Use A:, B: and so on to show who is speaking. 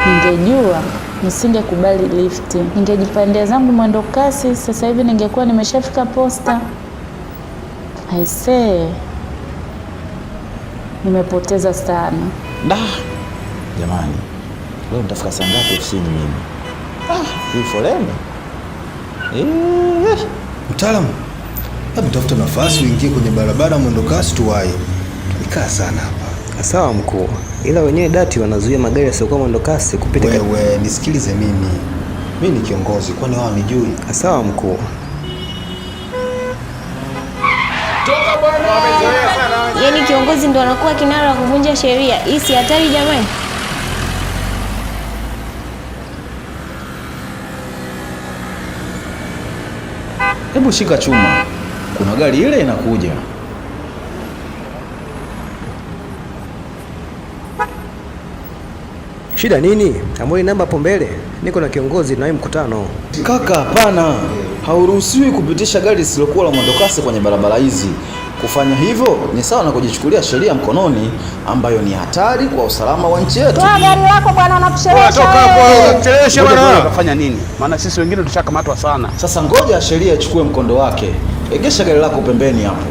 A: Ningejua nisingekubali lifti, ningejipandia zangu mwendo kasi. Sasa hivi ningekuwa nimeshafika posta. Aisee, nimepoteza sana.
B: Jamani, leo nitafika saa ngapi ofisini mimi? Hii foleni.
C: Mtaalamu, hebu tafuta nafasi uingie kwenye barabara mwendo kasi tuwahi. Tumekaa sana hapa.
D: Sawa mkuu, ila wenyewe dati wanazuia magari yasiokuwa mwendo kasi kupita.
C: Wewe nisikilize mimi. Mimi ni kiongozi, kwani wao nijui?
D: Sawa mkuu.
C: Toka bwana. Wamezoea sana.
E: Yaani kiongozi ndo anakuwa kinara wa kuvunja sheria. Hii si hatari jamani?
B: Hebu shika chuma. Kuna gari ile inakuja.
D: Shida nini? Amoi namba hapo mbele. Niko na kiongozi na mkutano.
B: Kaka, hapana. Hauruhusiwi kupitisha gari lisilokuwa la mwendokasi kwenye barabara hizi. Kufanya hivyo ni sawa na kujichukulia sheria mkononi, ambayo ni hatari kwa usalama wa nchi yetu.
E: Toa gari lako bwana, unakuchelewesha.
F: Toka hapo, unakuchelewesha bwana. Unafanya nini? Maana sisi wengine tushakamatwa sana.
B: Sasa ngoja sheria ichukue mkondo wake. Egesha gari lako pembeni hapo.